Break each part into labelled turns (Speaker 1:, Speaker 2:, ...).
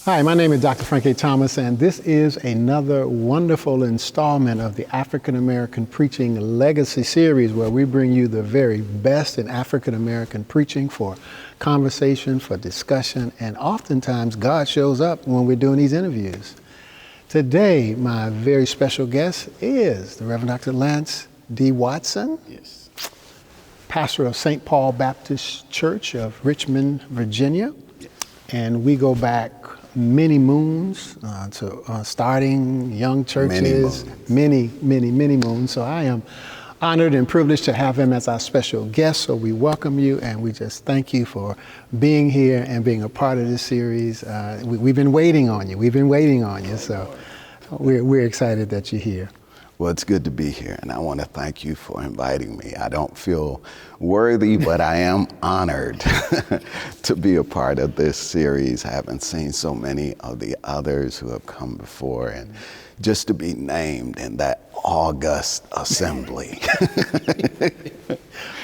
Speaker 1: Hi, my name is Dr. Frank A. Thomas, and this is another wonderful installment of the African American Preaching Legacy Series, where we bring you the very best in African American preaching for conversation, for discussion, and oftentimes God shows up when we're doing these interviews. Today, my very special guest is the Reverend Dr. Lance D. Watson,
Speaker 2: Yes.
Speaker 1: pastor of St. Paul Baptist Church of Richmond, Virginia.
Speaker 2: Yes.
Speaker 1: And we go back many moons to starting young churches, many moons. So I am honored and privileged to have him as our special guest. So we welcome you, and we just thank you for being here and being a part of this series. We've been waiting on you. So we're excited that you're here.
Speaker 2: Well, it's good to be here, and I want to thank you for inviting me. I don't feel worthy, but I am honored to be a part of this series. I haven't seen so many of the others who have come before, and just to be named in that august assembly.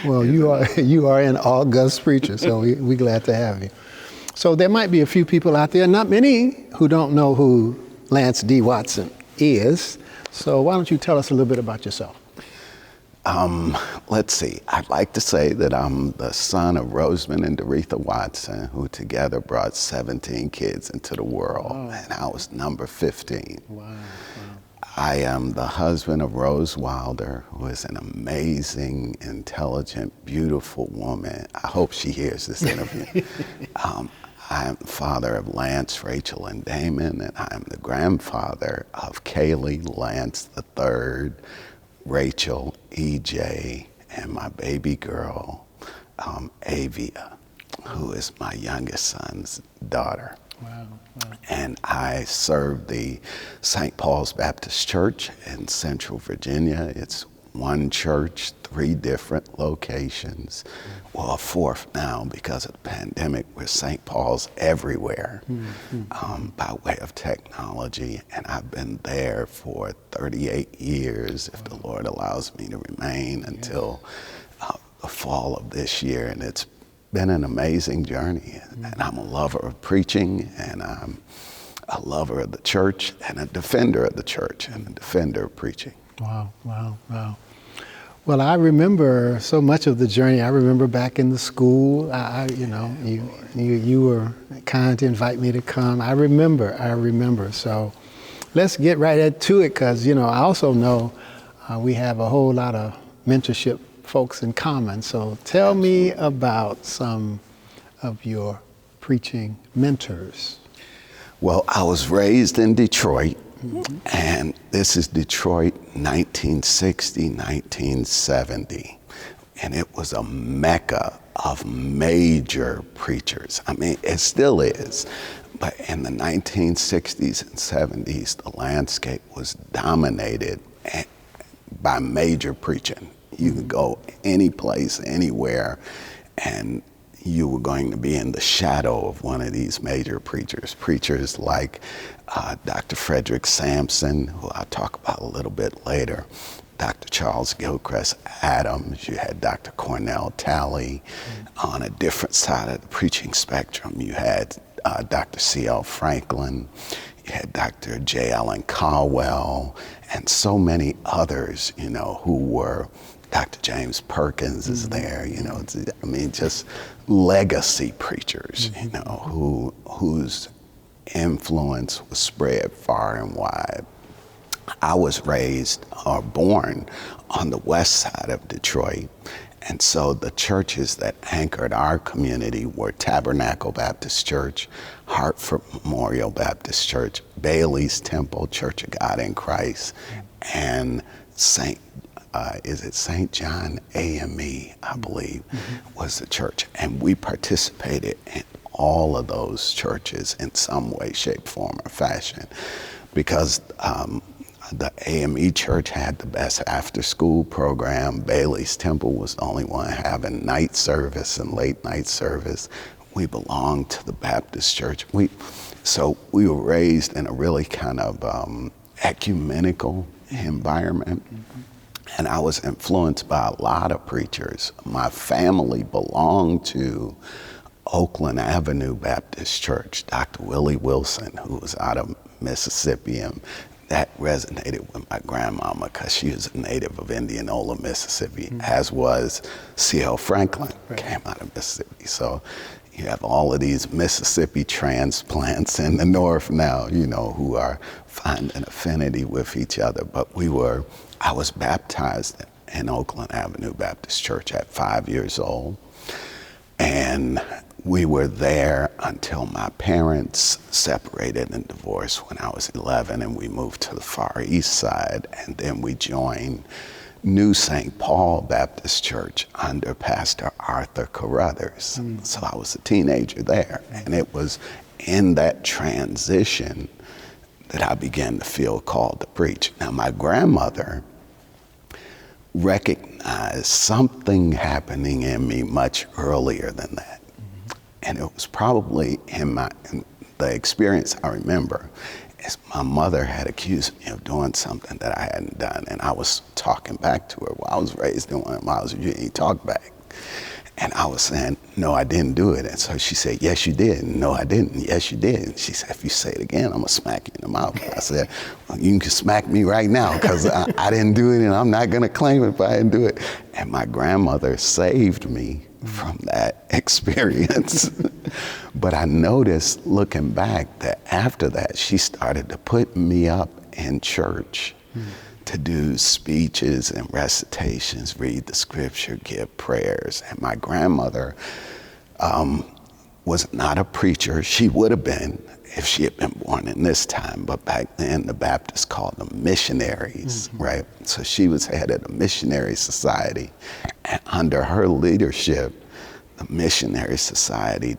Speaker 1: Well, you are an august preacher, so we're glad to have you. So there might be a few people out there, not many, who don't know who Lance D. Watson is. So why don't you tell us a little bit about yourself?
Speaker 2: Let's see. I'd like to say that I'm the son of Rosamond and Doretha Watson, who together brought 17 kids into the world, and I was number 15.
Speaker 1: Wow.
Speaker 2: I am the husband of Rose Wilder, who is an amazing, intelligent, beautiful woman. I hope she hears this interview. I am the father of Lance, Rachel, and Damon, and I am the grandfather of Kaylee, Lance III, Rachel, EJ, and my baby girl, Avia, who is my youngest son's daughter.
Speaker 1: Wow.
Speaker 2: And I serve the St. Paul's Baptist Church in Central Virginia. It's one church, 3 different locations. Well, a 4th now because of the pandemic. We're St. Paul's everywhere by way of technology. And I've been there for 38 years, if the Lord allows me to remain until the fall of this year. And it's been an amazing journey. And I'm a lover of preaching, and I'm a lover of the church, and a defender of the church, and a defender of preaching.
Speaker 1: Wow. Well, I remember so much of the journey. I remember back in the school, you were kind to invite me to come. I remember. So let's get right to it, because, I also know we have a whole lot of mentorship folks in common. So tell me about some of your preaching mentors.
Speaker 2: Well, I was raised in Detroit. And this is Detroit, 1960, 1970. And it was a mecca of major preachers. I mean, it still is. But in the 1960s and 70s, the landscape was dominated by major preaching. You could go any place, anywhere, and you were going to be in the shadow of one of these major preachers. Preachers like Dr. Frederick Samson, who I'll talk about a little bit later, Dr. Charles Gilchrist Adams, you had Dr. Cornell Talley. On a different side of the preaching spectrum, you had Dr. C.L. Franklin, you had Dr. J. Allen Caldwell, and so many others, who were, Dr. James Perkins is there, just legacy preachers, whose influence was spread far and wide. I was raised or born on the west side of Detroit, and so the churches that anchored our community were Tabernacle Baptist Church, Hartford Memorial Baptist Church, Bailey's Temple Church of God in Christ, and St. John AME, I believe, was the church. And we participated in all of those churches in some way, shape, form, or fashion, because the AME church had the best after-school program. Bailey's Temple was the only one having night service and late night service. We belonged to the Baptist church. So we were raised in a really kind of ecumenical environment. And I was influenced by a lot of preachers. My family belonged to Oakland Avenue Baptist Church, Dr. Willie Wilson, who was out of Mississippi, and that resonated with my grandmama because she was a native of Indianola, Mississippi, as was C.L. Franklin, came out of Mississippi. So you have all of these Mississippi transplants in the North now, you know, who are finding affinity with each other. But I was baptized in Oakland Avenue Baptist Church at 5 years old. And we were there until my parents separated and divorced when I was 11, and we moved to the Far East Side, and then we joined New St. Paul Baptist Church under Pastor Arthur Carruthers. So I was a teenager there, and it was in that transition that I began to feel called to preach. Now, my grandmother recognized something happening in me much earlier than that. And it was probably in the experience I remember is my mother had accused me of doing something that I hadn't done. And I was talking back to her. Well, I was raised in one of my you ain't talk back. And I was saying, no, I didn't do it. And so she said, yes, you did. No, I didn't. Yes, you did. And she said, if you say it again, I'm going to smack you in the mouth. I said, well, you can smack me right now because I didn't do it and I'm not going to claim it if I didn't do it. And my grandmother saved me from that experience. But I noticed looking back that after that, she started to put me up in church to do speeches and recitations, read the scripture, give prayers. And my grandmother was not a preacher. She would have been if she had been born in this time, but back then the Baptists called them missionaries, right? So she was head of the Missionary Society, and under her leadership, the Missionary Society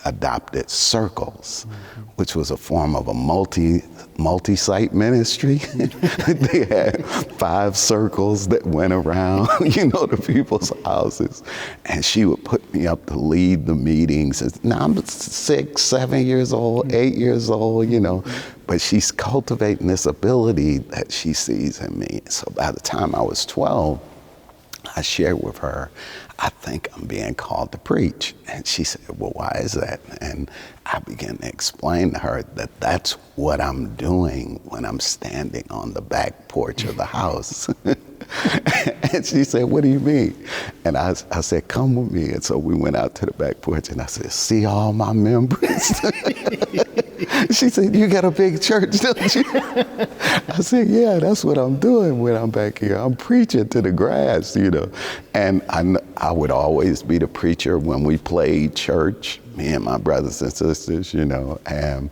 Speaker 2: adopted circles, which was a form of a multi-site ministry. They had 5 circles that went around, to people's houses. And she would put me up to lead the meetings. And now I'm 6, 7 years old, 8 years old, but she's cultivating this ability that she sees in me. So by the time I was 12, I shared with her, I think I'm being called to preach. And she said, well, why is that? And I began to explain to her that that's what I'm doing when I'm standing on the back porch of the house. And she said, what do you mean? And I said, come with me. And so we went out to the back porch and I said, see all my members? She said, you got a big church, don't you? I said, yeah, that's what I'm doing when I'm back here. I'm preaching to the grass, And I would always be the preacher when we played church, me and my brothers and sisters, and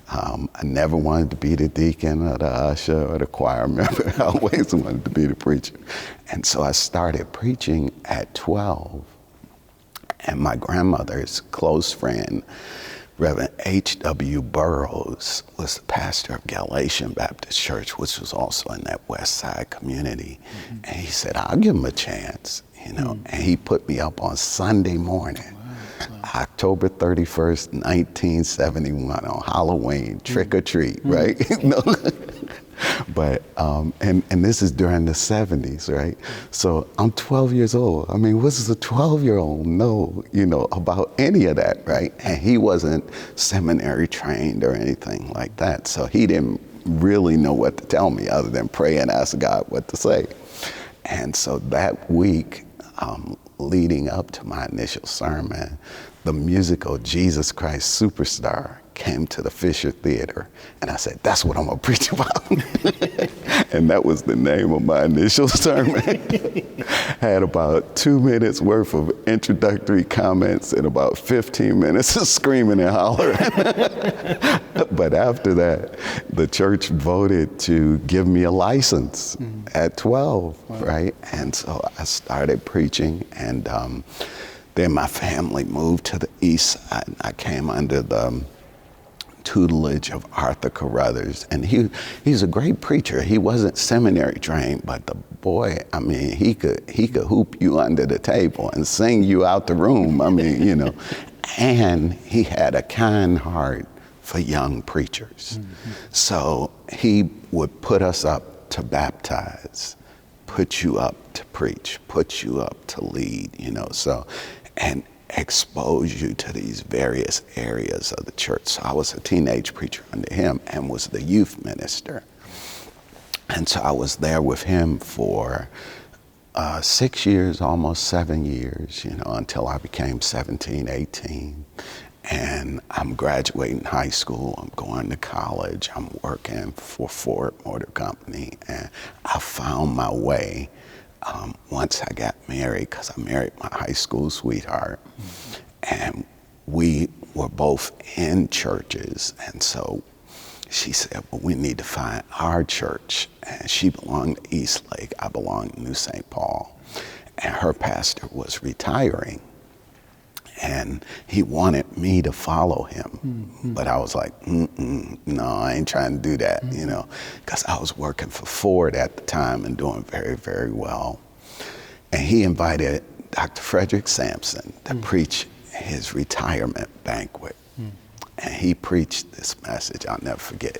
Speaker 2: I never wanted to be the deacon or the usher or the choir member. I always wanted to be the preacher. And so I started preaching at 12. And my grandmother's close friend, Reverend H.W. Burroughs, was the pastor of Galatian Baptist Church, which was also in that West Side community. And he said, I'll give him a chance, And he put me up on Sunday morning. October 31st, 1971, on Halloween, trick or treat, right? But, and this is during the 70s, right? So I'm 12 years old. I mean, what does a 12-year-old know, about any of that, right? And he wasn't seminary trained or anything like that. So he didn't really know what to tell me other than pray and ask God what to say. And so that week, leading up to my initial sermon, the musical Jesus Christ Superstar came to the Fisher Theater. And I said, that's what I'm going to preach about. And that was the name of my initial sermon. Had about 2 minutes worth of introductory comments and about 15 minutes of screaming and hollering. But after that, the church voted to give me a license at 12, right? And so I started preaching, and then my family moved to the east side. I came under the tutelage of Arthur Carruthers, and he's a great preacher. He wasn't seminary trained, but the boy, I mean, he could hoop you under the table and sing you out the room. I mean, and he had a kind heart for young preachers. So he would put us up to baptize, put you up to preach, put you up to lead, So, and expose you to these various areas of the church. So I was a teenage preacher under him and was the youth minister. And so I was there with him for 6 years, almost 7 years, until I became 17, 18. And I'm graduating high school, I'm going to college, I'm working for Ford Motor Company, and I found my way once I got married, because I married my high school sweetheart, and we were both in churches, and so she said, well, we need to find our church, and she belonged to Eastlake, I belonged to New St. Paul, and her pastor was retiring. And he wanted me to follow him. But I was like, no, I ain't trying to do that, because I was working for Ford at the time and doing very, very well. And he invited Dr. Frederick Sampson to preach his retirement banquet. And he preached this message I'll never forget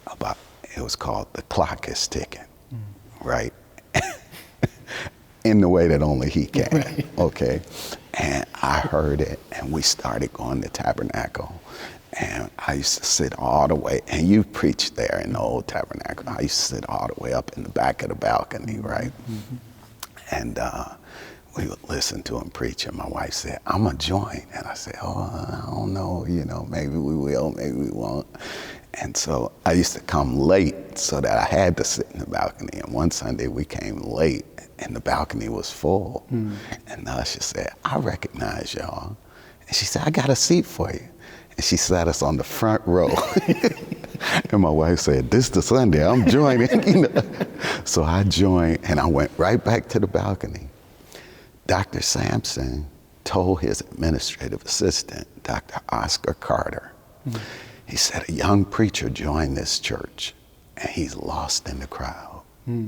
Speaker 2: about, it was called The Clock is Ticking, right? In the way that only he can, right. Okay? And I heard it, and we started going to Tabernacle. And I used to sit all the way, and you preached there in the old Tabernacle. I used to sit all the way up in the back of the balcony, right? And we would listen to him preach, and my wife said, I'm gonna join. And I said, I don't know, maybe we will, maybe we won't. And so I used to come late so that I had to sit in the balcony. And one Sunday we came late, and the balcony was full. And the usher said, I recognize y'all. And she said, I got a seat for you. And she sat us on the front row. And my wife said, this the Sunday, I'm joining. So I joined, and I went right back to the balcony. Dr. Sampson told his administrative assistant, Dr. Oscar Carter, he said, a young preacher joined this church, and he's lost in the crowd.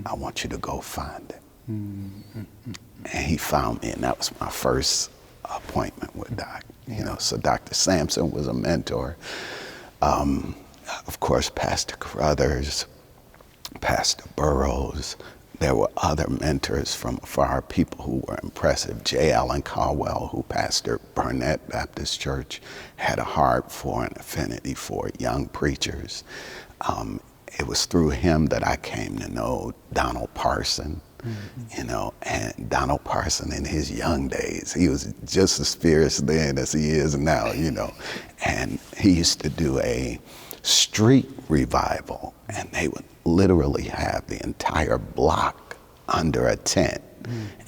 Speaker 2: I want you to go find him. And he found me, and that was my first appointment with Doc. So Dr. Sampson was a mentor. Of course, Pastor Carruthers, Pastor Burroughs. There were other mentors from afar, people who were impressive. J. Allen Caldwell, who pastored Burnett Baptist Church, had a heart for and affinity for young preachers. It was through him that I came to know Donald Parson. And Donald Parson in his young days, he was just as fierce then as he is now, And he used to do a street revival, and they would literally have the entire block under a tent.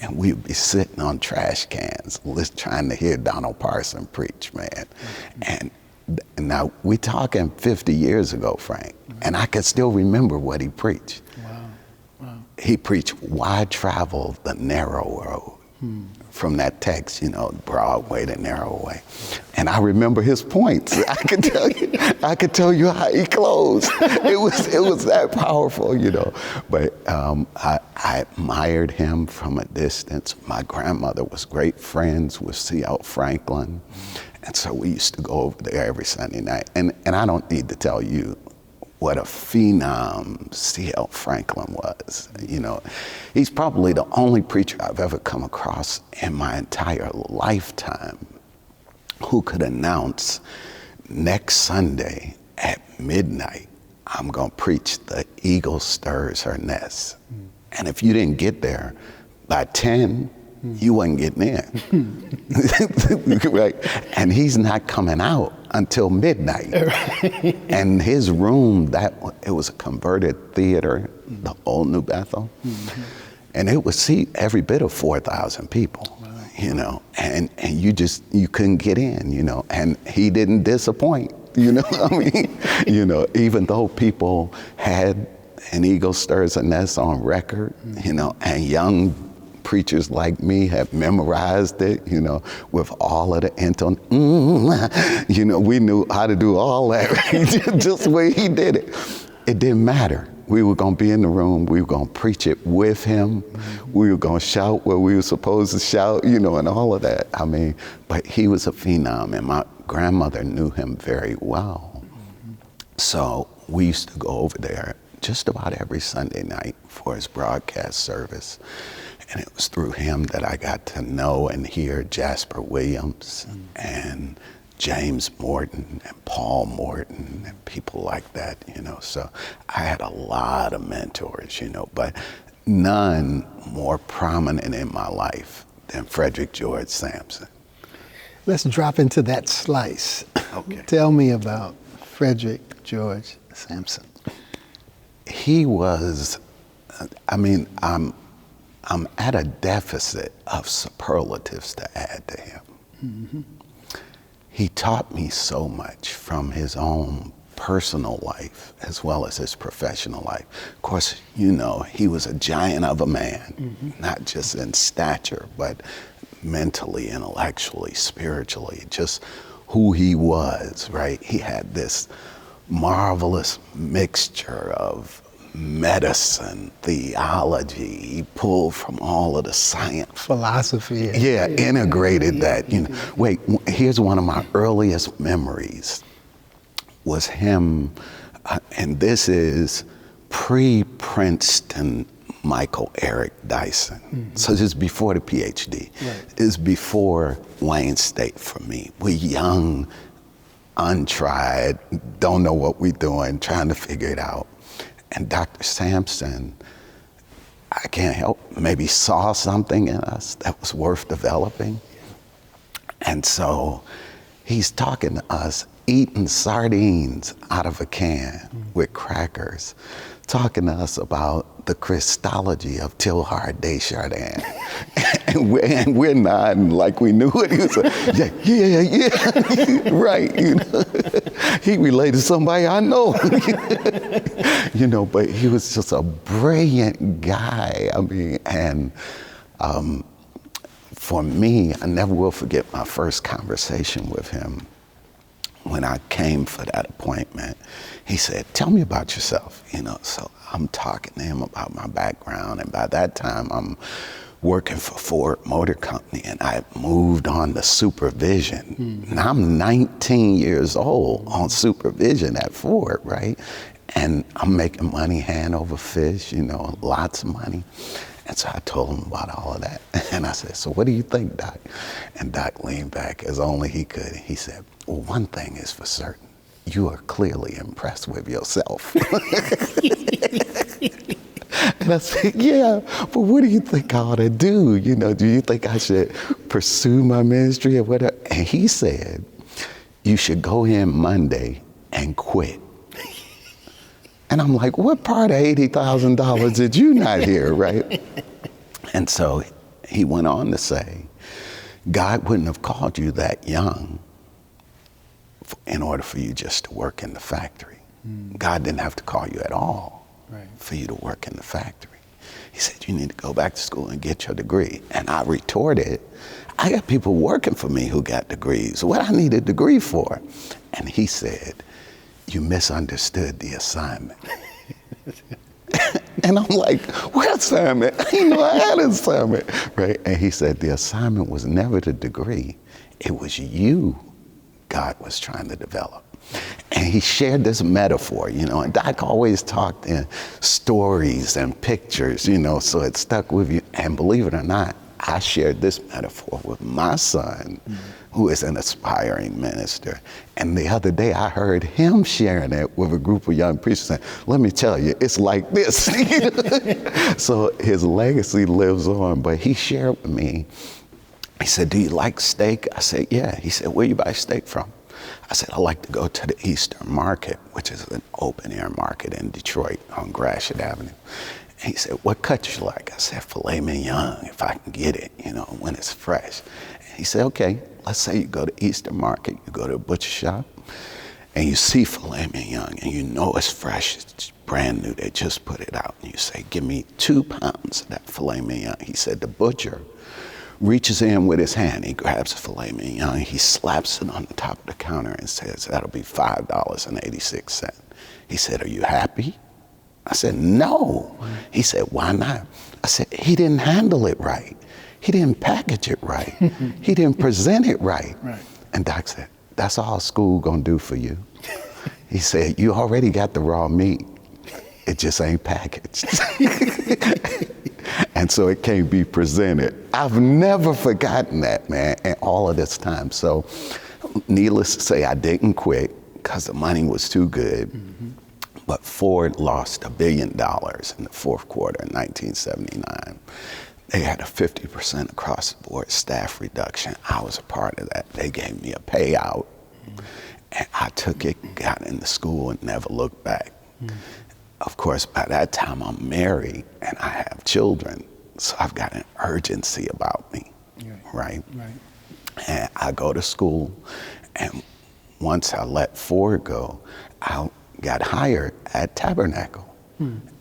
Speaker 2: And we would be sitting on trash cans trying to hear Donald Parson preach, man. And now we're talking 50 years ago, Frank, and I can still remember what he preached. He preached, why travel the narrow road? From that text, broad way to narrow way. And I remember his points. I could tell you how he closed. It was that powerful, But I admired him from a distance. My grandmother was great friends with C.L. Franklin. And so we used to go over there every Sunday night. And I don't need to tell you what a phenom C.L. Franklin was. He's probably the only preacher I've ever come across in my entire lifetime who could announce, next Sunday at midnight, I'm gonna preach The Eagle Stirs Her Nest. And if you didn't get there by 10, you wasn't getting in. Right? And he's not coming out until midnight. Right. And his room, it was a converted theater, the old New Bethel. And it would seat every bit of 4,000 people. Wow. And you couldn't get in, and he didn't disappoint, even though people had An Eagle Stirs a Nest on record, and young preachers like me have memorized it, with all of the we knew how to do all that, right? Just the way he did it. It didn't matter. We were gonna be in the room, we were gonna preach it with him, we were gonna shout where we were supposed to shout, and all of that. But he was a phenom, and my grandmother knew him very well. So we used to go over there just about every Sunday night for his broadcast service. And it was through him that I got to know and hear Jasper Williams and James Morton and Paul Morton and people like that, So I had a lot of mentors, but none more prominent in my life than Frederick George Sampson.
Speaker 1: Let's drop into that slice.
Speaker 2: Okay.
Speaker 1: Tell me about Frederick George Sampson.
Speaker 2: He was, I'm at a deficit of superlatives to add to him. Mm-hmm. He taught me so much from his own personal life as well as his professional life. Of course, he was a giant of a man, not just in stature, but mentally, intellectually, spiritually, just who he was, right? He had this marvelous mixture of medicine, theology. He pulled from all of the science.
Speaker 1: Philosophy.
Speaker 2: Yeah, integrated that. Wait, here's one of my earliest memories was him, and this is pre-Princeton Michael Eric Dyson. So this is before the PhD. Right. It's before Wayne State for me. We're young, untried, don't know what we're doing, trying to figure it out. And Dr. Sampson, I can't help, maybe saw something in us that was worth developing. And so he's talking to us, eating sardines out of a can with crackers, talking to us about the Christology of Teilhard de Chardin. and we're nodding like we knew what he was saying. Yeah, right. He related to somebody I know. But he was just a brilliant guy. And for me, I never will forget my first conversation with him. When I came for that appointment, he said, "Tell me about yourself." So I'm talking to him about my background, and by that time I'm working for Ford Motor Company, and I moved on to supervision. And I'm 19 years old on supervision at Ford, right? And I'm making money hand over fist, lots of money. And so I told him about all of that. And I said, "So what do you think, Doc?" And Doc leaned back as only he could. He said, "Well, one thing is for certain. You are clearly impressed with yourself." And I said, "Yeah, but what do you think I ought to do? Do you think I should pursue my ministry or whatever?" And he said, "You should go in Monday and quit." And I'm like, what part of $80,000 did you not hear, right? And so he went on to say, God wouldn't have called you that young in order for you just to work in the factory. God didn't have to call you at all for you to work in the factory. He said, you need to go back to school and get your degree. And I retorted, I got people working for me who got degrees. What I need a degree for? And he said, you misunderstood the assignment. And I'm like, what assignment? I didn't know I had an assignment, right? And he said, the assignment was never the degree. It was you God was trying to develop. And he shared this metaphor, and Doc always talked in stories and pictures, so it stuck with you. And believe it or not, I shared this metaphor with my son, who is an aspiring minister. And the other day I heard him sharing it with a group of young preachers saying, let me tell you, it's like this. So his legacy lives on, but he shared with me, he said, do you like steak? I said, yeah. He said, where you buy steak from? I said, I like to go to the Eastern Market, which is an open air market in Detroit on Gratiot Avenue. And he said, what cut you like? I said, filet mignon, if I can get it, when it's fresh. And he said, okay, let's say you go to Eastern Market, you go to a butcher shop, and you see filet mignon, and you know it's fresh, it's brand new, they just put it out. And you say, give me 2 pounds of that filet mignon. He said, the butcher reaches in with his hand, he grabs the filet mignon, he slaps it on the top of the counter and says, that'll be $5.86. He said, are you happy? I said, no. He said, why not? I said, he didn't handle it right. He didn't package it right. He didn't present it right. And Doc said, that's all school gonna do for you. He said, you already got the raw meat. It just ain't packaged. And so it can't be presented. I've never forgotten that, man, in all of this time. So needless to say, I didn't quit because the money was too good. But Ford lost $1 billion in the fourth quarter in 1979. They had a 50% across the board staff reduction. I was a part of that. They gave me a payout, and I took it, got into school, and never looked back. Of course, by that time, I'm married, and I have children, so I've got an urgency about me, right? And I go to school, and once I let Ford go, I got hired at Tabernacle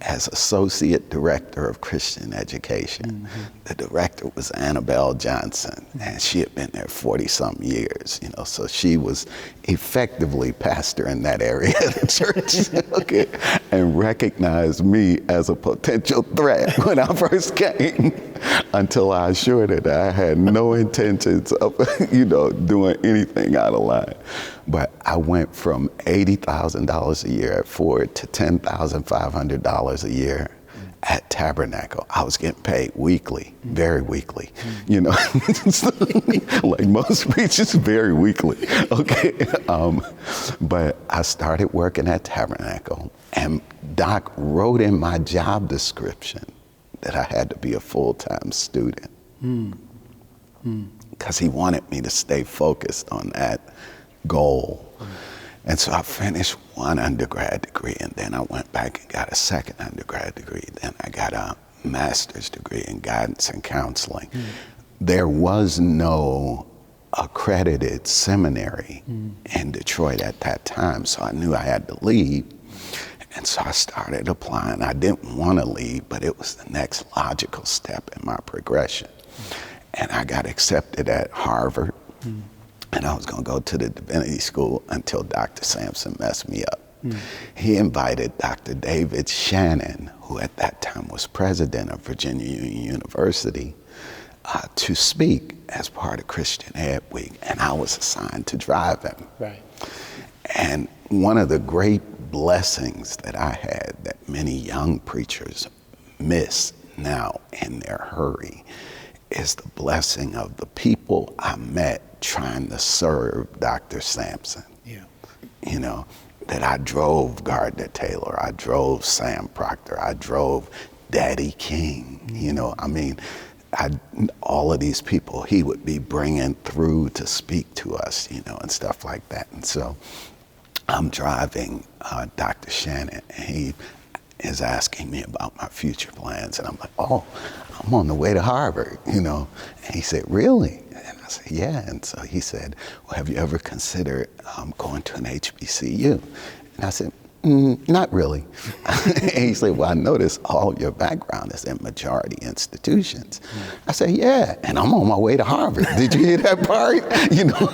Speaker 2: as Associate Director of Christian Education. The director was Annabelle Johnson, and she had been there 40-some years, you know, so she was effectively pastor in that area of the church, okay, and recognized me as a potential threat when I first came, until I assured her that I had no intentions of, you know, doing anything out of line. But I went from $80,000 a year at Ford to $10,500 a year at Tabernacle. I was getting paid weekly, very weekly, you know, like most preachers, very weekly, okay? But I started working at Tabernacle, and Doc wrote in my job description that I had to be a full-time student because he wanted me to stay focused on that goal. And so I finished one undergrad degree, and then I went back and got a second undergrad degree. Then I got a master's degree in guidance and counseling. There was no accredited seminary in Detroit at that time, so I knew I had to leave. And so I started applying. I didn't want to leave, but it was the next logical step in my progression. And I got accepted at Harvard. And I was going to go to the divinity school until Dr. Samson messed me up. He invited Dr. David Shannon, who at that time was president of Virginia Union University, to speak as part of Christian Ed Week. And I was assigned to drive him. Right. And one of the great blessings that I had that many young preachers miss now in their hurry is the blessing of the people I met trying to serve Dr. Sampson. You know, that I drove Gardner Taylor, I drove Sam Proctor, I drove Daddy King, you know, I mean, all of these people he would be bringing through to speak to us, you know, and stuff like that. And so I'm driving Dr. Shannon, and he is asking me about my future plans. And I'm like, oh, I'm on the way to Harvard, you know. And he said, really? And I said, yeah. And so he said, well, have you ever considered going to an HBCU? And I said, not really. And he said, well, I noticed all of your background is in majority institutions. I said, yeah, and I'm on my way to Harvard. Did you hear that part? You know?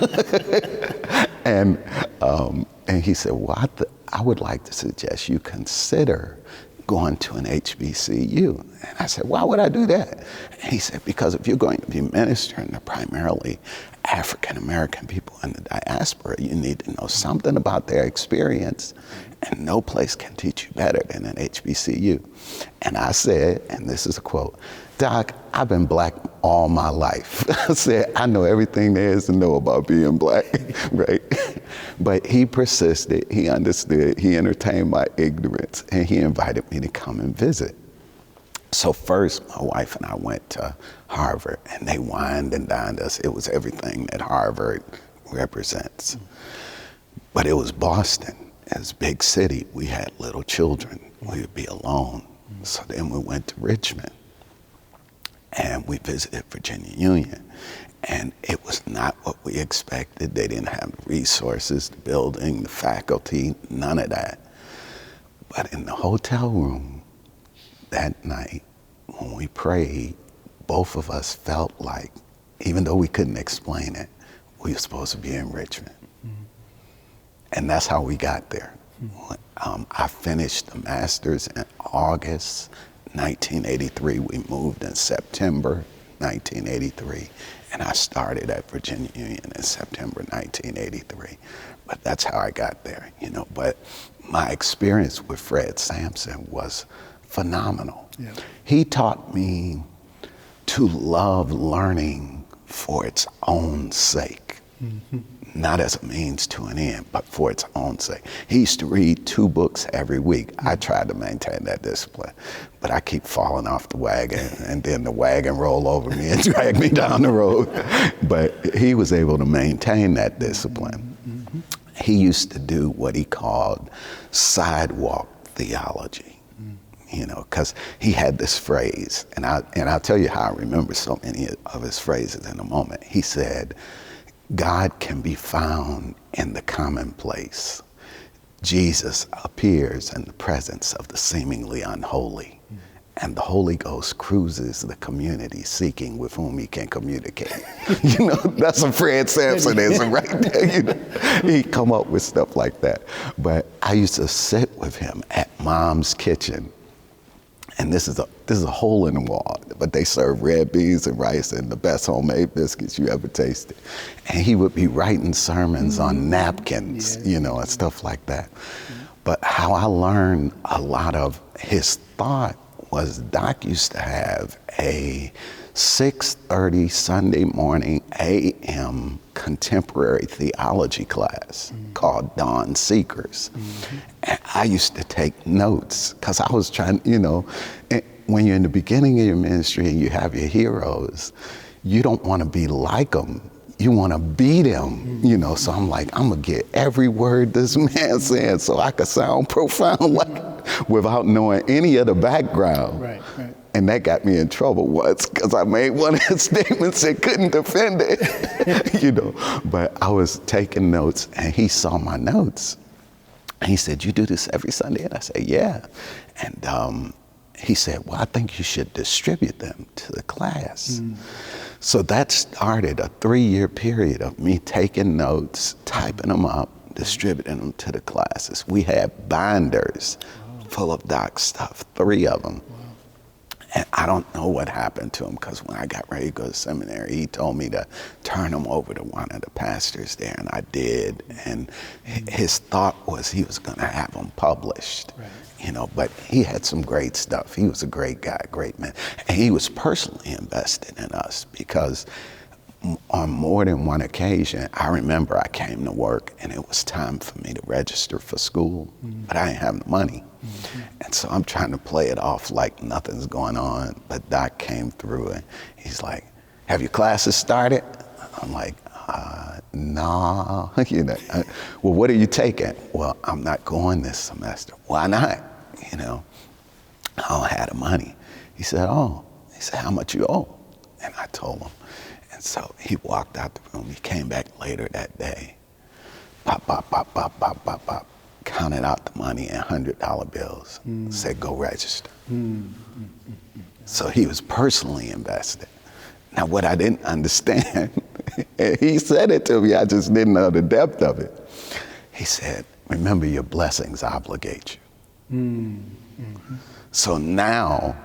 Speaker 2: And he said, well, I would like to suggest you consider going to an HBCU. And I said, why would I do that? And he said, because if you're going to be ministering to primarily African-American people in the diaspora, you need to know something about their experience, and no place can teach you better than an HBCU. And I said, and this is a quote, Doc, I've been black all my life. I said, I know everything there is to know about being black, right? But he persisted, he understood, he entertained my ignorance, and he invited me to come and visit. So first, my wife and I went to Harvard, and they wined and dined us. It was everything that Harvard represents. But it was Boston. As a big city, we had little children. We would be alone. So then we went to Richmond, and we visited Virginia Union. And it was not what we expected. They didn't have the resources, the building, the faculty, none of that. But in the hotel room that night, when we prayed, both of us felt like, even though we couldn't explain it, we were supposed to be in Richmond. And that's how we got there. I finished the master's in August 1983. We moved in September 1983. And I started at Virginia Union in September 1983. But that's how I got there, you know. But my experience with Fred Sampson was phenomenal. Yeah. He taught me to love learning for its own sake. Not as a means to an end, but for its own sake. He used to read 2 books every week. I tried to maintain that discipline, but I keep falling off the wagon, and then the wagon roll over me and drag me down the road. But he was able to maintain that discipline. He used to do what he called sidewalk theology, you know, because he had this phrase, and I'll tell you how I remember so many of his phrases in a moment. He said, God can be found in the commonplace. Jesus appears in the presence of the seemingly unholy, and the Holy Ghost cruises the community seeking with whom he can communicate. You know, that's a Fred Sampsonism right there. You know? He'd come up with stuff like that. But I used to sit with him at Mom's Kitchen, and this is a hole in the wall, but they serve red beans and rice and the best homemade biscuits you ever tasted. And he would be writing sermons on napkins, you know, and stuff like that. But how I learned a lot of his thought was Doc used to have a 6:30 Sunday morning a.m. contemporary theology class called Dawn Seekers. And I used to take notes because I was trying, you know, when you're in the beginning of your ministry and you have your heroes, you don't want to be like them. You want to be them, you know. So I'm like, I'm going to get every word this man said so I could sound profound like without knowing any of the background.
Speaker 1: Right.
Speaker 2: And that got me in trouble once because I made one of his statements and couldn't defend it, you know. But I was taking notes and he saw my notes. And he said, you do this every Sunday? And I said, yeah. And he said, well, I think you should distribute them to the class. So that started a 3-year period of me taking notes, typing them up, distributing them to the classes. We had binders full of Doc stuff, 3 of them. And I don't know what happened to him because when I got ready to go to seminary, he told me to turn them over to one of the pastors there, and I did. And his thought was he was going to have them published, you know, but he had some great stuff. He was a great guy, great man. And he was personally invested in us because on more than one occasion, I remember I came to work and it was time for me to register for school, but I didn't have the money. And so I'm trying to play it off like nothing's going on, but Doc came through and he's like, have your classes started? I'm like, no, you know. Well, what are you taking? Well, I'm not going this semester. Why not? You know, I don't have the money. He said, how much you owe? And I told him. And so he walked out the room. He came back later that day. Pop, pop, pop, pop, pop, pop, pop. Counted out the money in $100 bills. Said, go register. So he was personally invested. Now, what I didn't understand, he said it to me, I just didn't know the depth of it. He said, remember your blessings obligate you. So now,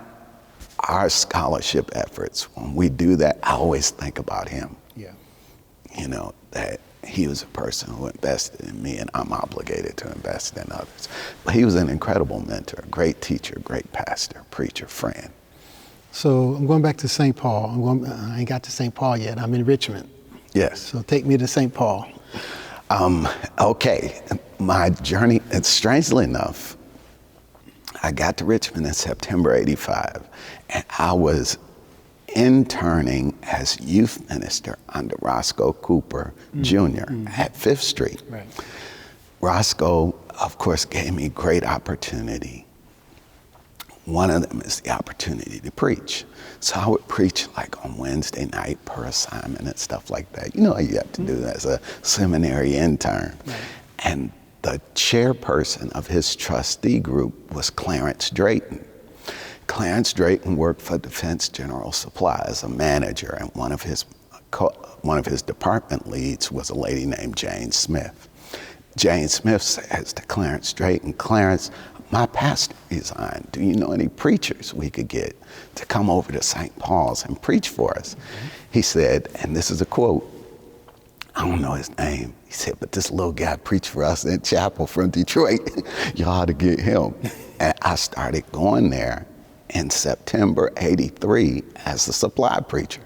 Speaker 2: our scholarship efforts, when we do that, I always think about him. You know, that he was a person who invested in me and I'm obligated to invest in others. But he was an incredible mentor, great teacher, great pastor, preacher, friend.
Speaker 1: So I'm going back to St. Paul. I ain't got to St. Paul yet. I'm in Richmond.
Speaker 2: Yes.
Speaker 1: So take me to St. Paul.
Speaker 2: Okay, my journey, and strangely enough, I got to Richmond in September '85, and I was interning as youth minister under Roscoe Cooper Jr. at 5th Street. Roscoe, of course, gave me great opportunity. One of them is the opportunity to preach. So I would preach like on Wednesday night per assignment and stuff like that. You know what you have to do as a seminary intern. And the chairperson of his trustee group was Clarence Drayton. Clarence Drayton worked for Defense General Supply as a manager, and one of his department leads was a lady named Jane Smith. Jane Smith says to Clarence Drayton, Clarence, my pastor resigned. Do you know any preachers we could get to come over to St. Paul's and preach for us? He said, and this is a quote, I don't know his name. He said, but this little guy preached for us in chapel from Detroit. You ought to get him. And I started going there. in September '83 as the supply preacher.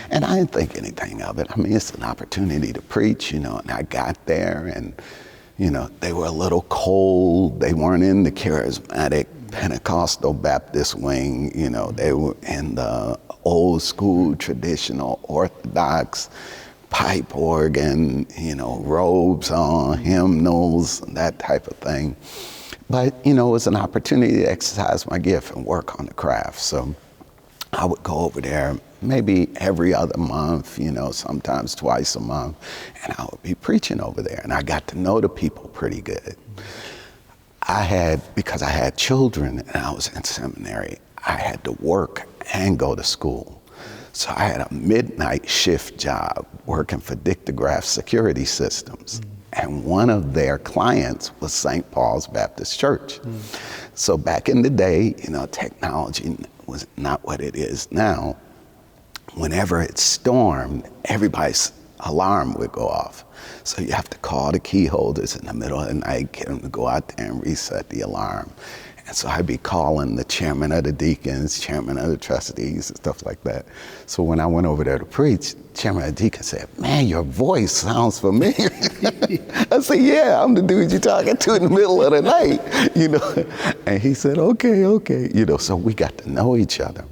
Speaker 2: And I didn't think anything of it. I mean, it's an opportunity to preach, and I got there and, they were a little cold. They weren't in the charismatic Pentecostal Baptist wing, they were in the old school, traditional, Orthodox pipe organ, robes on, hymnals, that type of thing. But, it was an opportunity to exercise my gift and work on the craft. So I would go over there maybe every other month, sometimes twice a month, and I would be preaching over there. And I got to know the people pretty good. Because I had children and I was in seminary, I had to work and go to school. So I had a midnight shift job working for Dictograph Security Systems. And one of their clients was St. Paul's Baptist Church. So back in the day, technology was not what it is now. Whenever it stormed, everybody's alarm would go off. So you have to call the key holders in the middle of the night, get them to go out there and reset the alarm. And so I'd be calling the chairman of the deacons, chairman of the trustees, and stuff like that. So when I went over there to preach, chairman of the deacons said, "Man, your voice sounds familiar." I said, "Yeah, I'm the dude you're talking to in the middle of the night," And he said, okay. So we got to know each other.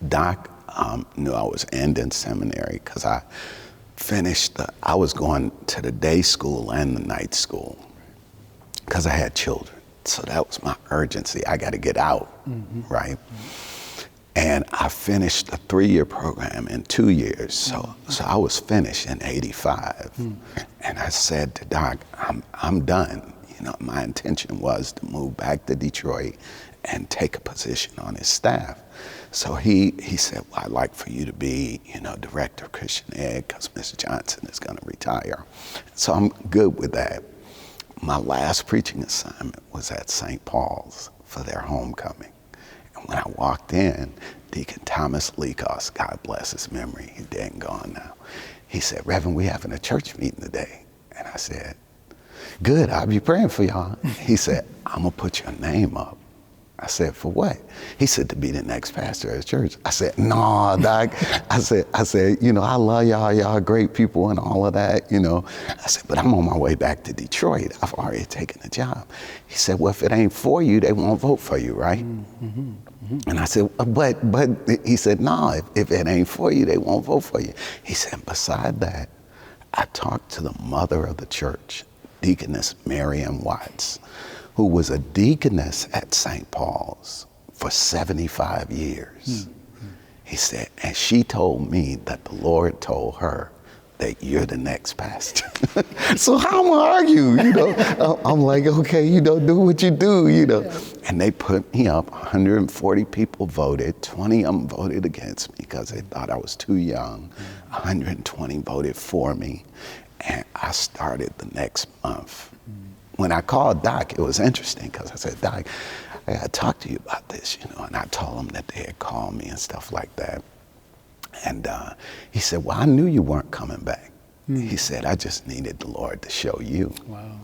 Speaker 2: Doc knew I was ending seminary because I was going to the day school and the night school because I had children. So that was my urgency. I got to get out, right? And I finished the 3-year program in 2 years. So I was finished in '85. And I said to Doc, I'm done. My intention was to move back to Detroit and take a position on his staff. So he said, well, I'd like for you to be, director of Christian Ed because Mr. Johnson is going to retire. So I'm good with that. My last preaching assignment was at St. Paul's for their homecoming. And when I walked in, Deacon Thomas Leakos, God bless his memory, he's dead and gone now. He said, "Reverend, we're having a church meeting today." And I said, "Good, I'll be praying for y'all." He said, "I'm gonna put your name up." I said, "For what?" He said, "To be the next pastor of the church." I said, "No, Doc." I said, I love y'all great people and all of that, I said, "But I'm on my way back to Detroit. I've already taken the job." He said, "Well, if it ain't for you, they won't vote for you, right?" And I said, but he said, "No, if it ain't for you, they won't vote for you." He said, "Beside that, I talked to the mother of the church, Deaconess Marian Watts, who was a deaconess at St. Paul's for 75 years. He said, and she told me that the Lord told her that you're the next pastor." So how am I gonna argue? I'm like, okay, do what you do, And they put me up. 140 people voted. 20 of them voted against me because they thought I was too young. 120 voted for me. And I started the next month. When I called Doc, it was interesting because I said, "Doc, I got to talk to you about this, And I told him that they had called me and stuff like that. And he said, "Well, I knew you weren't coming back." He said, "I just needed the Lord to show you."
Speaker 1: Wow.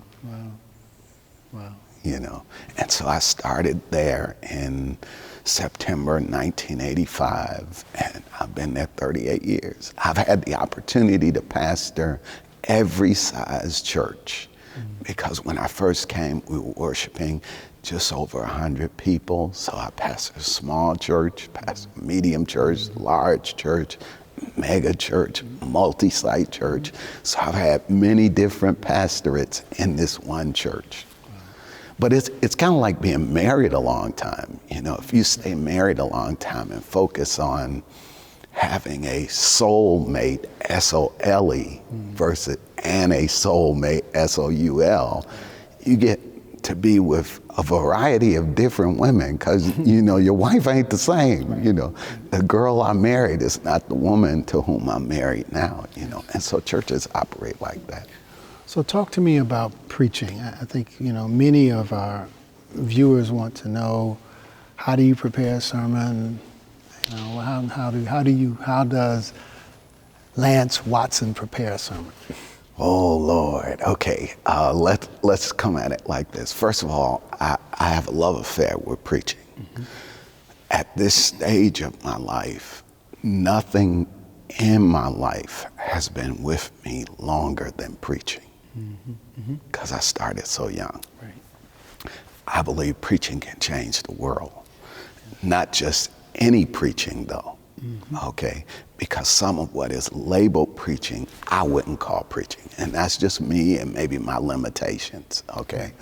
Speaker 2: And so I started there in September 1985, and I've been there 38 years. I've had the opportunity to pastor every size church. Because when I first came, we were worshiping just over 100 people. So I pastored a small church, pastored a medium church, large church, mega church, multi-site church. So I've had many different pastorates in this one church. But it's kind of like being married a long time. If you stay married a long time and focus on having a soulmate, S-O-L-E, versus and a soulmate, S-O-U-L, you get to be with a variety of different women because, your wife ain't the same, The girl I married is not the woman to whom I'm married now, And so churches operate like that.
Speaker 1: So talk to me about preaching. I think, many of our viewers want to know, how do you prepare a sermon? How does Lance Watson prepare a sermon?
Speaker 2: Oh, Lord. Okay. Let's come at it like this. First of all, I have a love affair with preaching. at this stage of my life, nothing in my life has been with me longer than preaching, because I started so young.
Speaker 1: Right.
Speaker 2: I believe preaching can change the world. Not just any preaching, though, okay? Because some of what is labeled preaching, I wouldn't call preaching. And that's just me and maybe my limitations, okay?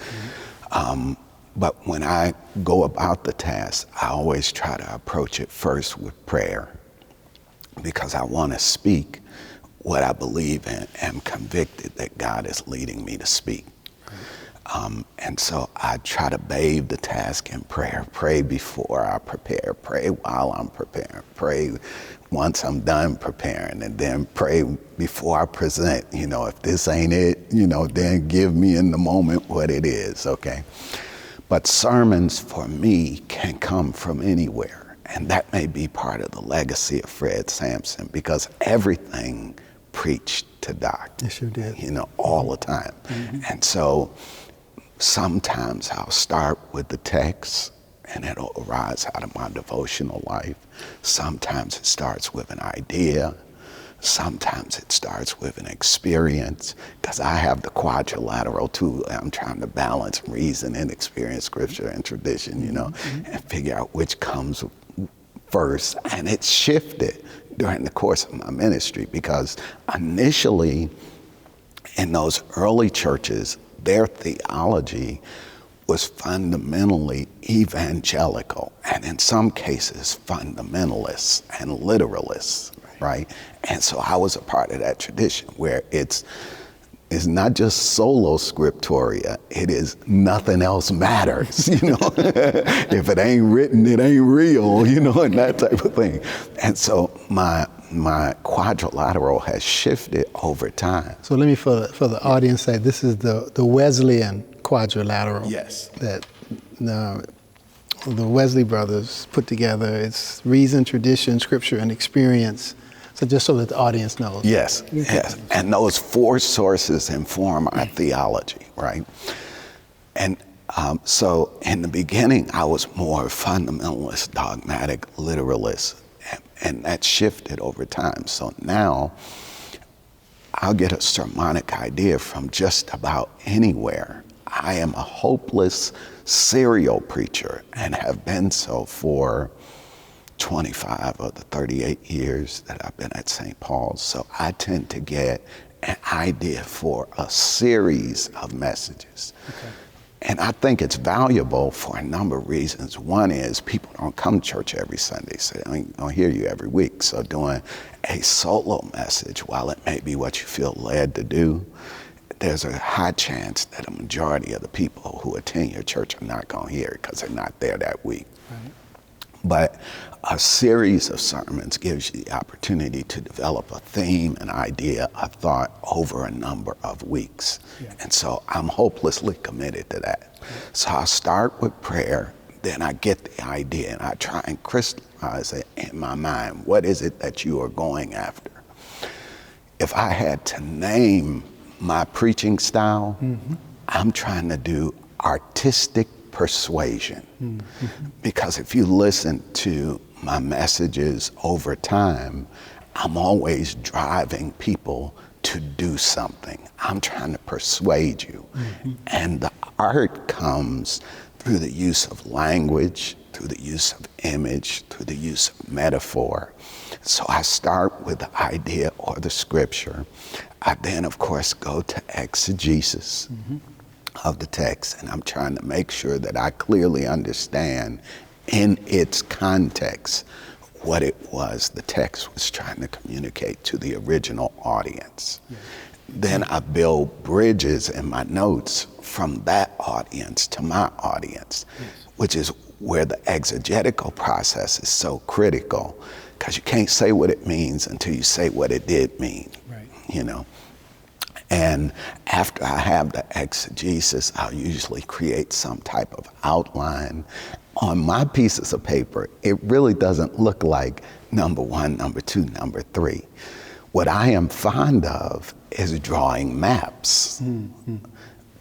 Speaker 2: But when I go about the task, I always try to approach it first with prayer, because I want to speak what I believe in and am convicted that God is leading me to speak. And so I try to bathe the task in prayer. Pray before I prepare. Pray while I'm preparing. Pray once I'm done preparing. And then pray before I present. You know, if this ain't it, you know, then give me in the moment what it is, okay? But sermons for me can come from anywhere. And that may be part of the legacy of Fred Sampson, because everything preached to Doc.
Speaker 1: Yes, you did.
Speaker 2: You know, all the time. And so sometimes I'll start with the text and it'll arise out of my devotional life. Sometimes it starts with an idea. Sometimes it starts with an experience, because I have the quadrilateral too. I'm trying to balance reason and experience, scripture and tradition, you know, and figure out which comes first. And it's shifted during the course of my ministry, because initially in those early churches, their theology was fundamentally evangelical, and in some cases fundamentalists and literalists, right? And so I was a part of that tradition where it's not just solo scriptoria, it is nothing else matters, you know? If it ain't written, it ain't real, you know, and that type of thing. And so my quadrilateral has shifted over time.
Speaker 1: So let me, for the audience, say this is the Wesleyan quadrilateral.
Speaker 2: Yes.
Speaker 1: That the Wesley brothers put together. It's reason, tradition, scripture, and experience. So just so that the audience knows.
Speaker 2: Yes, yes. And those four sources inform our theology, right? And so in the beginning, I was more fundamentalist, dogmatic, literalist, and that shifted over time. So now I'll get a sermonic idea from just about anywhere. I am a hopeless serial preacher and have been so for 25 of the 38 years that I've been at St. Paul's. So I tend to get an idea for a series of messages. Okay. And I think it's valuable for a number of reasons. One is people don't come to church every Sunday, so they don't hear you every week. So doing a solo message, while it may be what you feel led to do, there's a high chance that a majority of the people who attend your church are not going to hear it because they're not there that week. Right. But a series of sermons gives you the opportunity to develop a theme, an idea, a thought over a number of weeks. Yeah. And so I'm hopelessly committed to that. Yeah. So I start with prayer, then I get the idea and I try and crystallize it in my mind. What is it that you are going after? If I had to name my preaching style, I'm trying to do artistic persuasion. Because if you listen to my messages over time, I'm always driving people to do something. I'm trying to persuade you. And the art comes through the use of language, through the use of image, through the use of metaphor. So I start with the idea or the scripture. I then, of course, go to exegesis of the text, and I'm trying to make sure that I clearly understand in its context what it was the text was trying to communicate to the original audience. Yes. Then I build bridges in my notes from that audience to my audience, which is where the exegetical process is so critical, because you can't say what it means until you say what it did mean, you know? And after I have the exegesis, I'll usually create some type of outline. On my pieces of paper, it really doesn't look like number 1, number 2, number 3. What I am fond of is drawing maps.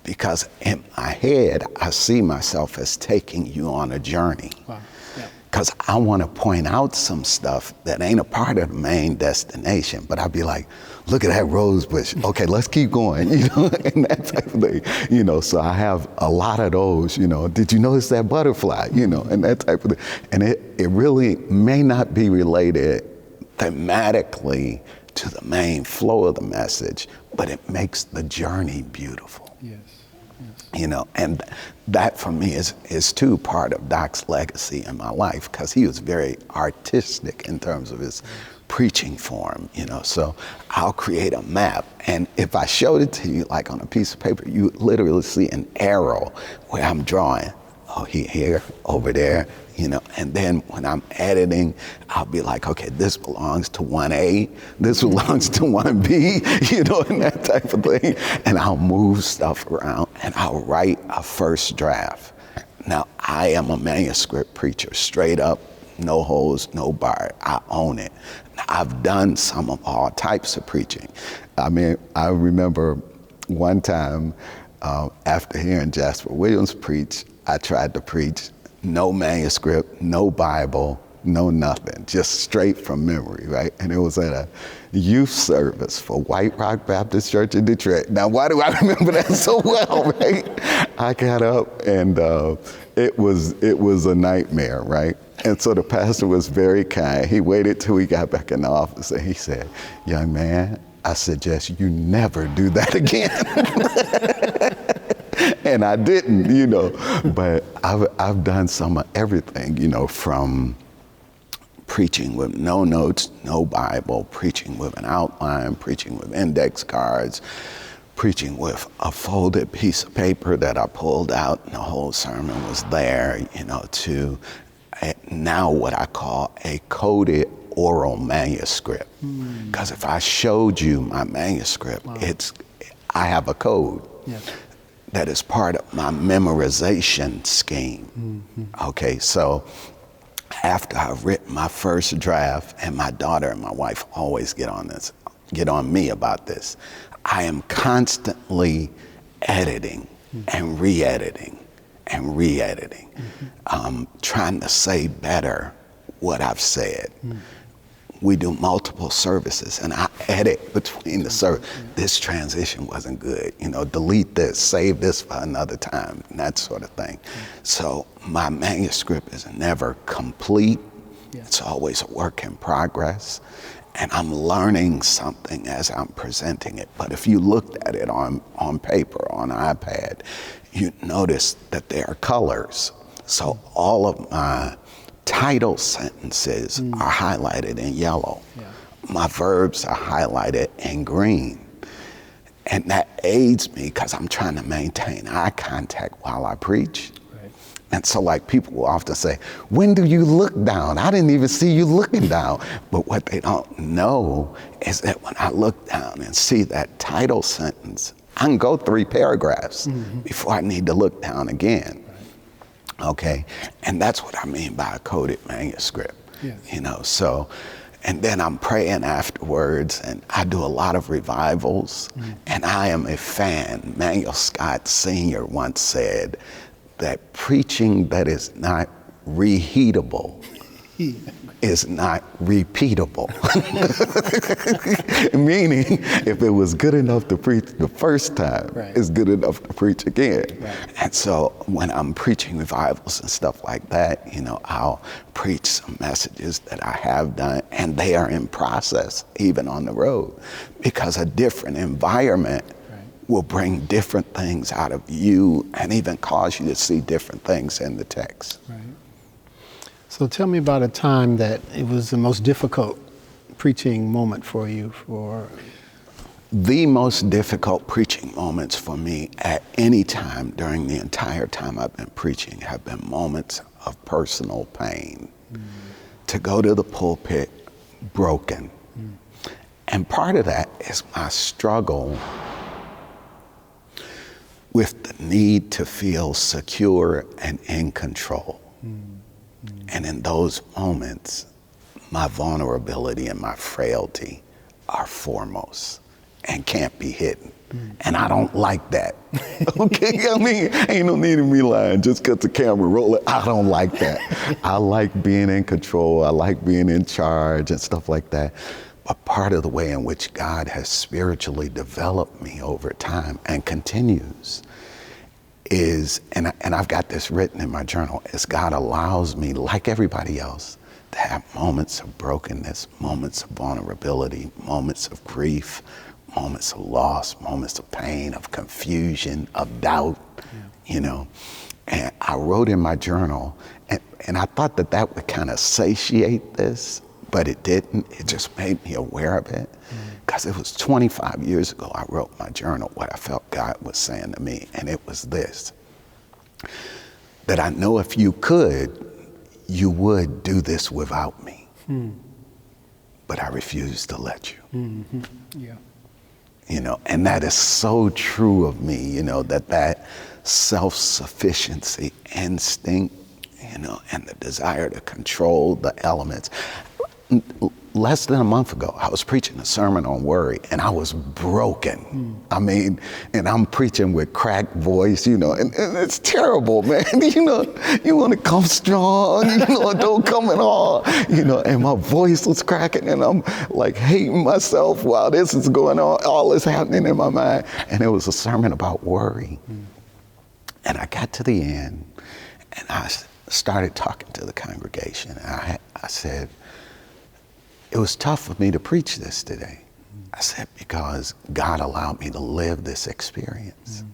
Speaker 2: Because in my head, I see myself as taking you on a journey. Wow. Yeah. because I want to point out some stuff that ain't a part of the main destination. But I'd be like, look at that rose bush. Okay, let's keep going, you know, and that type of thing. You know, so I have a lot of those, you know. Did you notice that butterfly, you know, and that type of thing. And it really may not be related thematically to the main flow of the message, but it makes the journey beautiful.
Speaker 1: Yes.
Speaker 2: You know, and that for me is too part of Doc's legacy in my life, because he was very artistic in terms of his preaching form, you know. So I'll create a map, and if I showed it to you like on a piece of paper, you would literally see an arrow where I'm drawing, oh, here, over there, you know. And then when I'm editing, I'll be like, okay, this belongs to 1A, this belongs to 1B, you know, and that type of thing. And I'll move stuff around, and I'll write a first draft. Now, I am a manuscript preacher, straight up, no holes, no bar. I own it. I've done some of all types of preaching. I mean, I remember one time after hearing Jasper Williams preach, I tried to preach no manuscript, no Bible, no nothing, just straight from memory, right? And it was at a youth service for White Rock Baptist Church in Detroit. Now, why do I remember that so well, right? I got up, and it was a nightmare, right? And so the pastor was very kind. He waited till we got back in the office, and he said, young man, I suggest you never do that again. And I didn't, you know, but I've done some of everything, you know, from preaching with no notes, no Bible, preaching with an outline, preaching with index cards, preaching with a folded piece of paper that I pulled out and the whole sermon was there, you know, to now what I call a coded oral manuscript. Because if I showed you my manuscript, wow, I have a code. Yes. That is part of my memorization scheme. Okay, so after I've written my first draft, and my daughter and my wife always get on me about this, I am constantly editing and re-editing and re-editing, trying to say better what I've said. We do multiple services, and I edit between the service. This transition wasn't good, you know, delete this, save this for another time, and that sort of thing. So my manuscript is never complete. It's always a work in progress, and I'm learning something as I'm presenting it. But if you looked at it on paper, on iPad, you'd notice that there are colors. So all of my title sentences are highlighted in yellow. My verbs are highlighted in green. And that aids me because I'm trying to maintain eye contact while I preach. Right. And so like people will often say, when do you look down? I didn't even see you looking down. But what they don't know is that when I look down and see that title sentence, I can go 3 paragraphs before I need to look down again. Okay, and that's what I mean by a coded manuscript, you know, so, and then I'm praying afterwards, and I do a lot of revivals, and I am a fan. Manuel Scott Sr. once said that preaching that is not reheatable is not repeatable. Meaning, if it was good enough to preach the first time, it's good enough to preach again. And so when I'm preaching revivals and stuff like that, you know, I'll preach some messages that I have done, and they are in process, even on the road, because a different environment will bring different things out of you and even cause you to see different things in the text.
Speaker 1: So tell me about a time that it was the most difficult preaching moment for you.
Speaker 2: The most difficult preaching moments for me at any time during the entire time I've been preaching have been moments of personal pain. To go to the pulpit broken. And part of that is my struggle with the need to feel secure and in control. And in those moments, my vulnerability and my frailty are foremost and can't be hidden. And I don't like that Okay, I mean, ain't no need in me lying just because the camera rolling. I don't like that. I like being in control. I like being in charge and stuff like that. But part of the way in which God has spiritually developed me over time and continues is, and I've got this written in my journal, is God allows me, like everybody else, to have moments of brokenness, moments of vulnerability, moments of grief, moments of loss, moments of pain, of confusion, of doubt, you know. And I wrote in my journal, and I thought that that would kind of satiate this, but it didn't. It just made me aware of it. Because it was 25 years ago I wrote my journal, what I felt God was saying to me, and it was this, that I know if you could, you would do this without me. But I refuse to let you.
Speaker 1: Yeah.
Speaker 2: You know, and that is so true of me, you know, that self-sufficiency instinct, you know, and the desire to control the elements. Less than a month ago, I was preaching a sermon on worry, and I was broken. I mean, and I'm preaching with cracked voice, you know, and it's terrible, man. You know, you want to come strong, you know, don't come at all, you know, and my voice was cracking, and I'm like hating myself while this is going on, all this happening in my mind. And it was a sermon about worry. And I got to the end, and I started talking to the congregation, and I said, it was tough for me to preach this today. I said, because God allowed me to live this experience.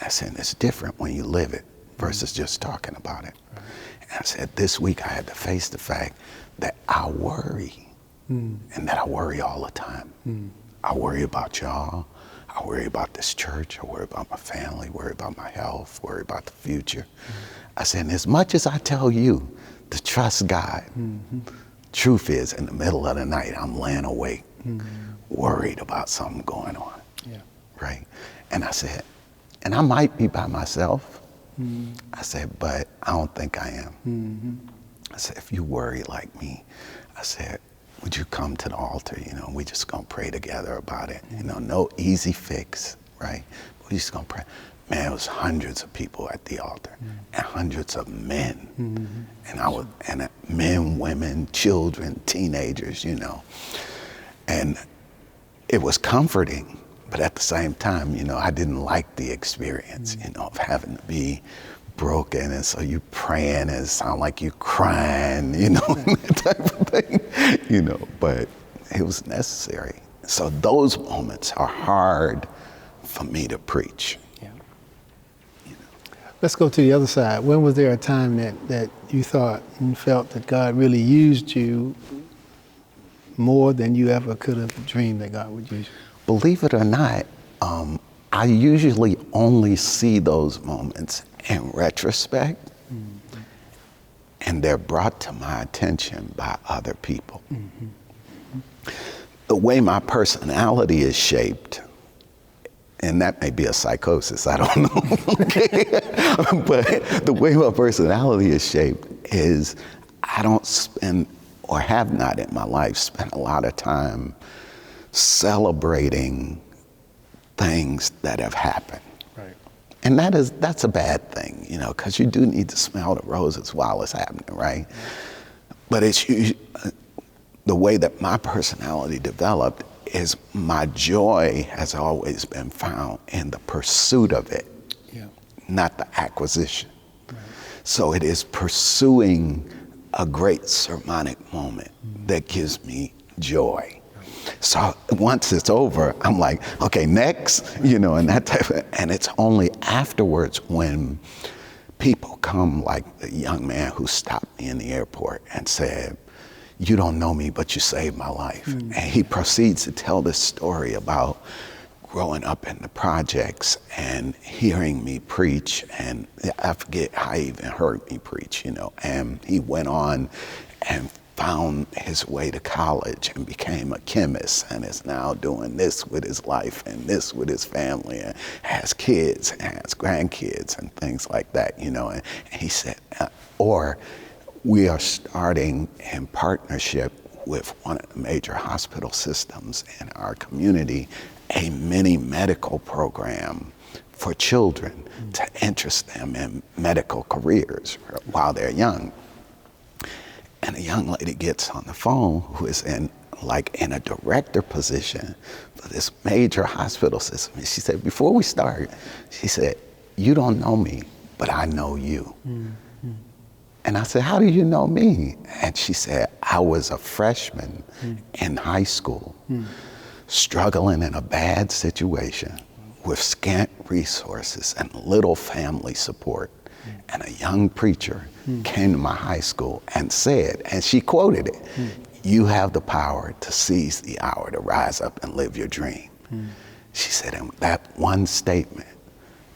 Speaker 2: I said, it's different when you live it versus just talking about it. And I said, this week I had to face the fact that I worry, and that I worry all the time. I worry about y'all. I worry about this church. I worry about my family, worry about my health, worry about the future. I said, and as much as I tell you to trust God, truth is, in the middle of the night, I'm laying awake, worried about something going on, right? And I said, and I might be by myself. I said, but I don't think I am. I said, if you worry like me, I said, would you come to the altar? You know, we just gonna pray together about it. You know, no easy fix, right? We just gonna pray. Man, it was hundreds of people at the altar, and hundreds of men, and men, women, children, teenagers, you know. And it was comforting, but at the same time, you know, I didn't like the experience, you know, of having to be broken, and so you praying and it sound like you crying, you know, that type of thing, you know. But it was necessary. So those moments are hard for me to preach.
Speaker 1: Let's go to the other side. When was there a time that you thought and felt that God really used you more than you ever could have dreamed that God would use you?
Speaker 2: Believe it or not, I usually only see those moments in retrospect, and they're brought to my attention by other people. The way my personality is shaped, and that may be a psychosis, I don't know, okay? But the way my personality is shaped is I don't spend, or have not in my life, spent a lot of time celebrating things that have happened.
Speaker 1: Right.
Speaker 2: And that's a bad thing, you know, because you do need to smell the roses while it's happening, right? But it's the way that my personality developed is my joy has always been found in the pursuit of it, not the acquisition. Right. So it is pursuing a great sermonic moment that gives me joy. So once it's over, I'm like, okay, next, you know, and that type of, and it's only afterwards when people come, like the young man who stopped me in the airport and said, you don't know me, but you saved my life. And he proceeds to tell this story about growing up in the projects and hearing me preach, and I forget how he even heard me preach, you know, and he went on and found his way to college and became a chemist and is now doing this with his life and this with his family and has kids and has grandkids and things like that, you know. And he said, or we are starting in partnership with one of the major hospital systems in our community, a mini medical program for children to interest them in medical careers while they're young. And a young lady gets on the phone who is in a director position for this major hospital system. And she said, before we start, she said, you don't know me, but I know you. Mm-hmm. And I said, how do you know me? And she said, I was a freshman in high school, struggling in a bad situation with scant resources and little family support. And a young preacher came to my high school and said, and she quoted it, you have the power to seize the hour to rise up and live your dream. She said, and that one statement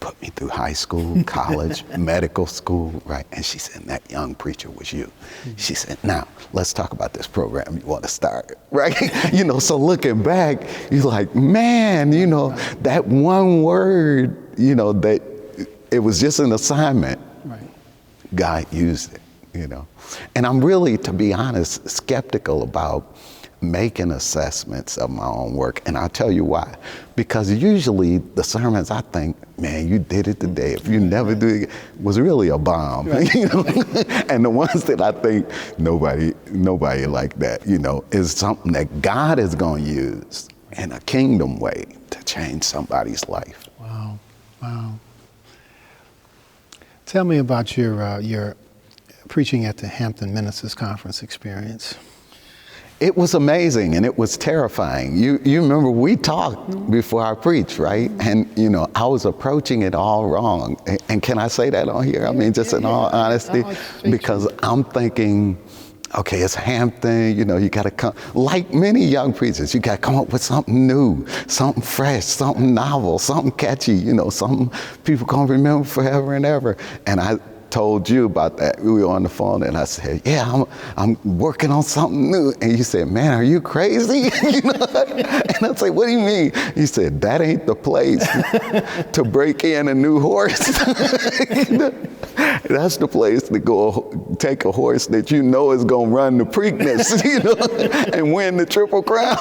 Speaker 2: put me through high school, college, medical school, right? And she said, that young preacher was you. She said, now, let's talk about this program you want to start, right? So looking back, you're like, man, that one word, that it was just an assignment. Right. God used it, And I'm really, to be honest, skeptical about making assessments of my own work. And I'll tell you why. Because usually the sermons I think, man, you did it today. If you never do it, was really a bomb. Right. And the ones that I think nobody like that, is something that God is going to use in a kingdom way to change somebody's life.
Speaker 1: Wow. Tell me about your preaching at the Hampton Ministers Conference experience.
Speaker 2: It was amazing and it was terrifying. You remember we talked before I preached, right? And I was approaching it all wrong. And can I say that on here? I mean, just in all honesty, because I'm thinking, okay, it's Hampton, you got to come, like many young preachers, you got to come up with something new, something fresh, something novel, something catchy, something people going to remember forever and ever. And I told you about that. We were on the phone and I said, yeah, I'm working on something new. And you said, man, are you crazy? And I said, what do you mean? He said, that ain't the place to break in a new horse. That's the place to go take a horse that is going to run the Preakness, and win the Triple Crown,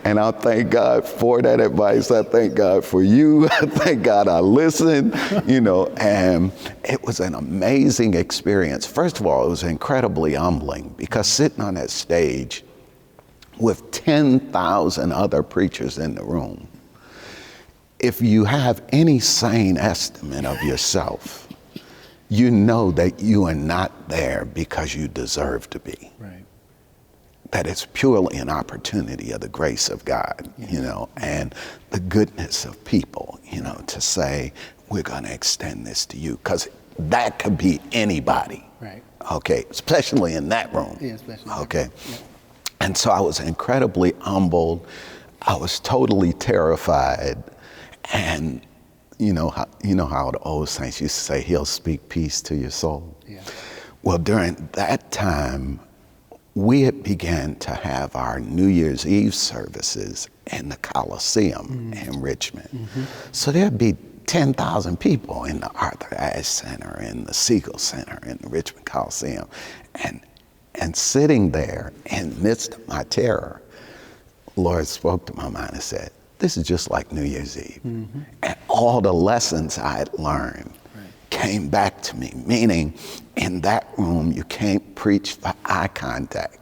Speaker 2: And I thank God for that advice. I thank God for you. I thank God I listened, and it was an amazing experience. First of all, it was incredibly humbling because sitting on that stage with 10,000 other preachers in the room, if you have any sane estimate of yourself, you know that you are not there because you deserve to be. Right. That it's purely an opportunity of the grace of God, and the goodness of people, to say, we're going to extend this to you. Because that could be anybody. Right. Okay, especially in that room. Yeah, especially. Okay. Yeah. And so I was incredibly humbled. I was totally terrified. And you know how the old saints used to say, he'll speak peace to your soul. Yeah. Well, during that time, we had began to have our New Year's Eve services in the Coliseum in Richmond. Mm-hmm. So there'd be 10,000 people in the Arthur Ashe Center, in the Siegel Center, in the Richmond Coliseum. And sitting there in the midst of my terror, the Lord spoke to my mind and said, this is just like New Year's Eve. Mm-hmm. And all the lessons I had learned came back to me, meaning in that room, you can't preach for eye contact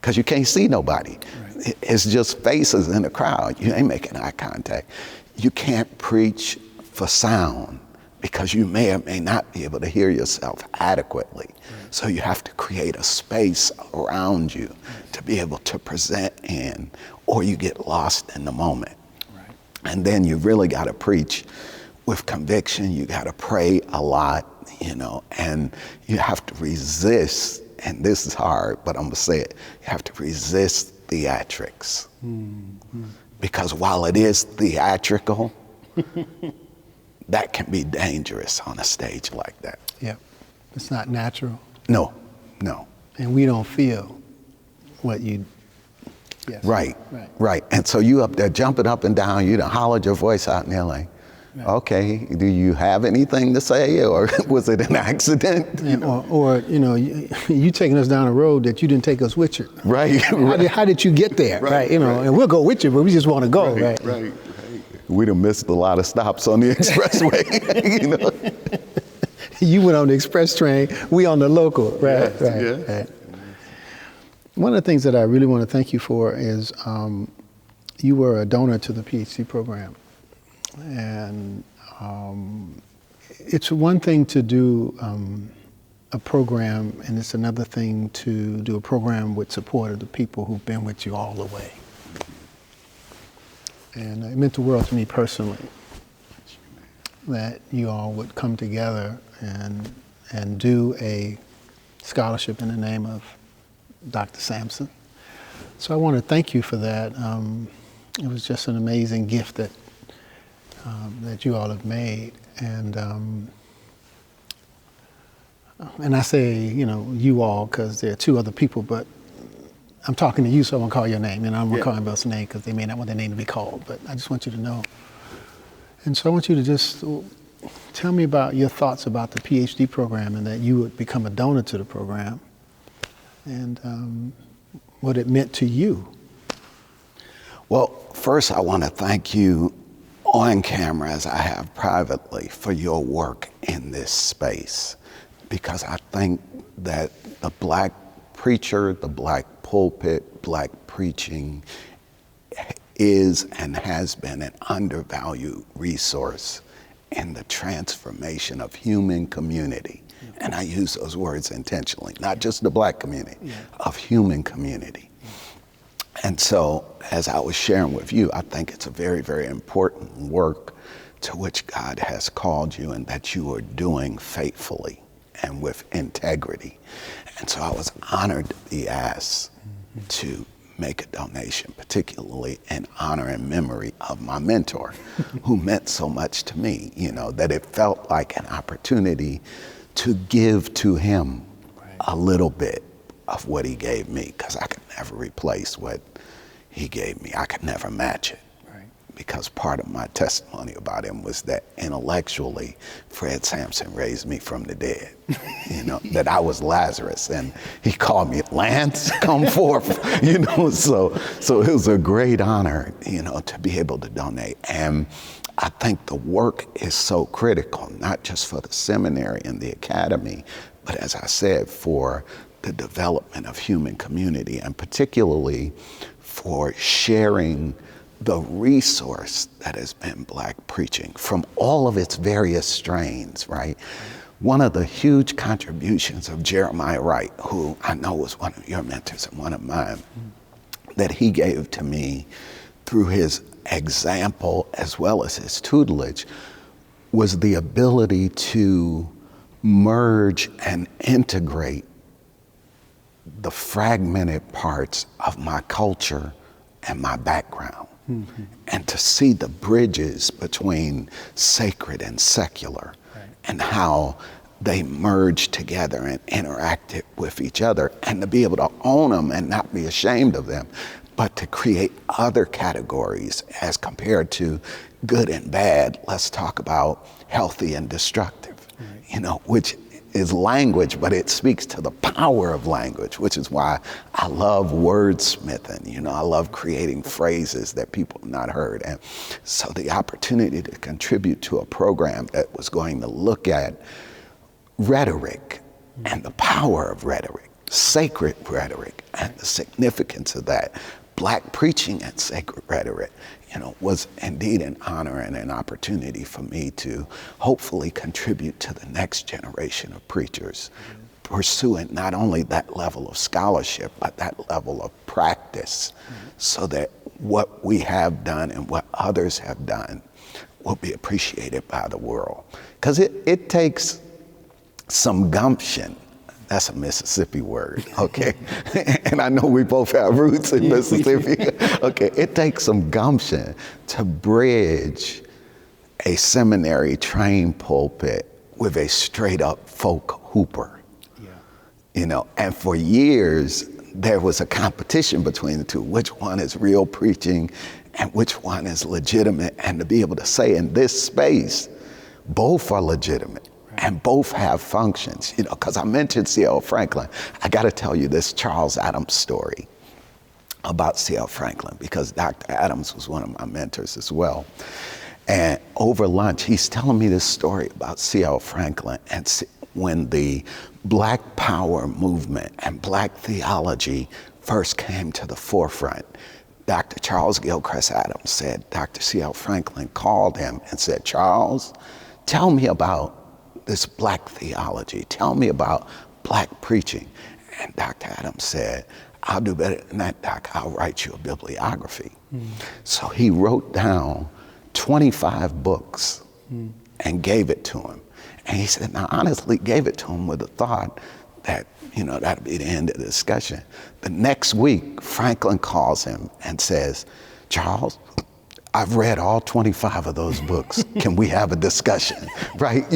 Speaker 2: because you can't see nobody. Right. It's just faces in the crowd. You ain't making eye contact. You can't preach for sound because you may or may not be able to hear yourself adequately. Right. So you have to create a space around you to be able to present in, or you get lost in the moment. Right. And then you really got to preach with conviction. You got to pray a lot, and you have to resist, and this is hard, but I'm going to say it, you have to resist theatrics. Mm-hmm. Because while it is theatrical, that can be dangerous on a stage like that.
Speaker 1: Yeah, it's not natural.
Speaker 2: No.
Speaker 1: And we don't feel what you, yes.
Speaker 2: Right. And so you up there jumping up and down, you done hollered your voice out, and they're like, right. Okay, do you have anything to say, or was it an accident?
Speaker 1: Or you taking us down a road that you didn't take us with you.
Speaker 2: Right.
Speaker 1: How did you get there? Right. And we'll go with you, but we just want to go. Right.
Speaker 2: we'd have missed a lot of stops on the expressway, you know.
Speaker 1: You went on the express train, we on the local, right?
Speaker 2: Yes,
Speaker 1: right,
Speaker 2: yes.
Speaker 1: right. One of the things that I really want to thank you for is you were a donor to the PhD program. And it's one thing to do a program, and it's another thing to do a program with support of the people who've been with you all the way. And it meant the world to me personally that you all would come together and do a scholarship in the name of Dr. Samson. So I want to thank you for that. It was just an amazing gift that you all have made. And I say, you know, you all, because there are two other people, but I'm talking to you, so I'm gonna call your name. And I'm gonna call anybody else's name because they may not want their name to be called, but I just want you to know. And so I want you to just tell me about your thoughts about the PhD program and that you would become a donor to the program and what it meant to you.
Speaker 2: Well, first I want to thank you on camera, as I have privately, for your work in this space, because I think that the black preacher, the black pulpit, black preaching is and has been an undervalued resource in the transformation of human community. And I use those words intentionally, not just the black community, of human community. And so, as I was sharing with you, I think it's a very, very important work to which God has called you and that you are doing faithfully and with integrity. And so I was honored to be asked to make a donation, particularly in honor and memory of my mentor, who meant so much to me, you know, that it felt like an opportunity to give to him a little bit of what he gave me, because I could never replace what he gave me. I could never match it. Because part of my testimony about him was that intellectually, Fred Sampson raised me from the dead. You know, that I was Lazarus, and he called me, Lance, come forth. You know, so it was a great honor, you know, to be able to donate. And I think the work is so critical, not just for the seminary and the academy, but as I said, for the development of human community, and particularly for sharing the resource that has been black preaching from all of its various strains, right? One of the huge contributions of Jeremiah Wright, who I know was one of your mentors and one of mine, that he gave to me through his example as well as his tutelage, was the ability to merge and integrate the fragmented parts of my culture and my background. And to see the bridges between sacred and secular, and how they merge together and interacted with each other, and to be able to own them and not be ashamed of them, but to create other categories as compared to good and bad. Let's talk about healthy and destructive, you know, which is language, but it speaks to the power of language, which is why I love wordsmithing. You know, I love creating phrases that people have not heard. And so the opportunity to contribute to a program that was going to look at rhetoric and the power of rhetoric, sacred rhetoric, and the significance of that, black preaching and sacred rhetoric, you know, was indeed an honor and an opportunity for me to hopefully contribute to the next generation of preachers, pursuing not only that level of scholarship, but that level of practice, so that what we have done and what others have done will be appreciated by the world. Because it takes some gumption. That's a Mississippi word, okay? And I know we both have roots in Mississippi. Okay, it takes some gumption to bridge a seminary trained pulpit with a straight up folk hooper. You know, and for years, there was a competition between the two. Which one is real preaching and which one is legitimate? And to be able to say in this space, both are legitimate. And both have functions, you know, because I mentioned C.L. Franklin. I got to tell you this Charles Adams story about C.L. Franklin, because Dr. Adams was one of my mentors as well. And over lunch, he's telling me this story about C.L. Franklin and when the Black Power movement and Black theology first came to the forefront. Dr. Charles Gilchrist Adams said Dr. C.L. Franklin called him and said, Charles, tell me about this Black theology. Tell me about Black preaching. And Dr. Adams said, I'll do better than that, Doc. I'll write you a bibliography. So he wrote down 25 books and gave it to him. And he said, now honestly, gave it to him with the thought that, that'd be the end of the discussion. The next week, Franklin calls him and says, Charles, I've read all 25 of those books. Can we have a discussion? Right?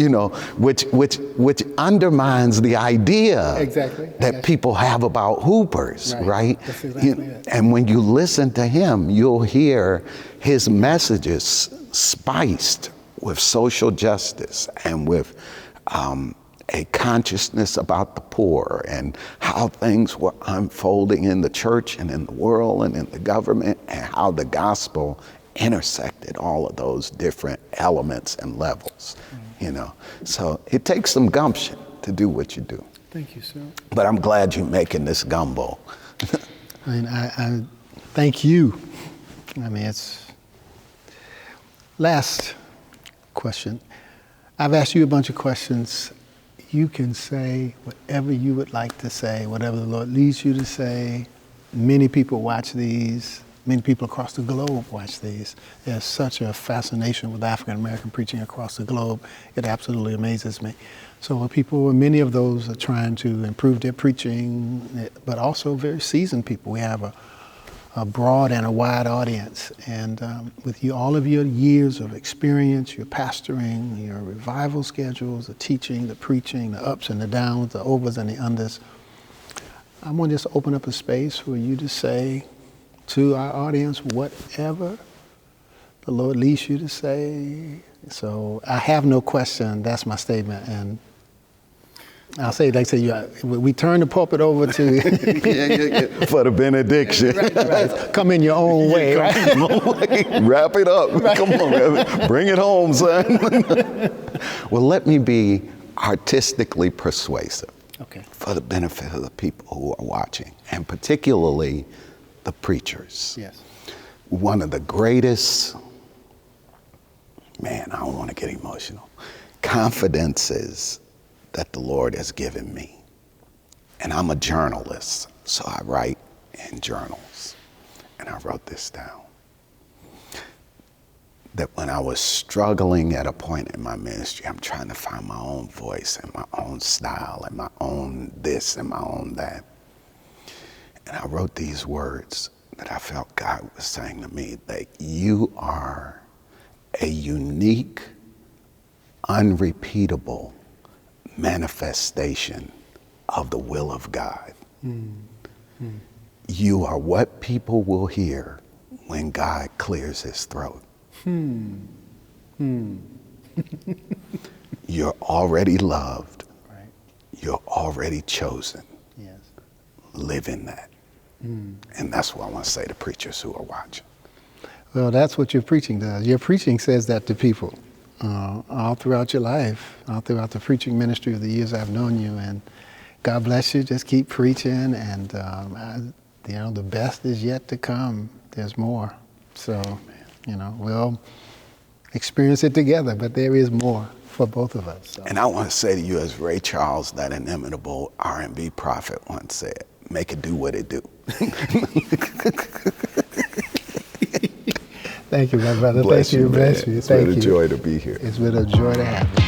Speaker 2: Which undermines the idea that people have about Hoopers, right?
Speaker 1: That's exactly it.
Speaker 2: And when you listen to him, you'll hear his messages spiced with social justice and with a consciousness about the poor and how things were unfolding in the church and in the world and in the government, and how the gospel intersected all of those different elements and levels, So it takes some gumption to do what you do.
Speaker 1: Thank you, sir.
Speaker 2: But I'm glad you're making this gumbo.
Speaker 1: I thank you. It's last question. I've asked you a bunch of questions. You can say whatever you would like to say, whatever the Lord leads you to say. Many people watch these. Many people across the globe watch these. There's such a fascination with African American preaching across the globe. It absolutely amazes me. So many of those are trying to improve their preaching, but also very seasoned people. We have a broad and a wide audience. And with all of your years of experience, your pastoring, your revival schedules, the teaching, the preaching, the ups and the downs, the overs and the unders, I want to just open up a space for you to say to our audience whatever the Lord leads you to say. So I have no question. That's my statement. And I'll say, we turn the pulpit over to
Speaker 2: for the benediction.
Speaker 1: Right. Come in your own way, right?
Speaker 2: Wrap it up.
Speaker 1: Right.
Speaker 2: Come on, bring it home, son. Well, let me be artistically persuasive for the benefit of the people who are watching, and particularly the preachers.
Speaker 1: Yes.
Speaker 2: One of the greatest, I don't want to get emotional, confidences that the Lord has given me. And I'm a journalist, so I write in journals. And I wrote this down. That when I was struggling at a point in my ministry, I'm trying to find my own voice and my own style and my own this and my own that. And I wrote these words that I felt God was saying to me, that you are a unique, unrepeatable manifestation of the will of God. You are what people will hear when God clears his throat. You're already loved.
Speaker 1: Right.
Speaker 2: You're already chosen.
Speaker 1: Yes.
Speaker 2: Live in that. And that's what I want to say to preachers who are watching.
Speaker 1: Well, that's what your preaching does. Your preaching says that to people all throughout your life, all throughout the preaching ministry of the years I've known you. And God bless you. Just keep preaching. And, the best is yet to come. There's more. So, we'll experience it together, but there is more for both of us. So.
Speaker 2: And I want to say to you, as Ray Charles, that inimitable R&B prophet, once said, make it do what it do.
Speaker 1: Thank you, my brother.
Speaker 2: Bless
Speaker 1: Thank you.
Speaker 2: you,
Speaker 1: Bless
Speaker 2: man.
Speaker 1: you.
Speaker 2: It's
Speaker 1: Thank
Speaker 2: been
Speaker 1: you.
Speaker 2: a joy to be here.
Speaker 1: It's been a joy to have you.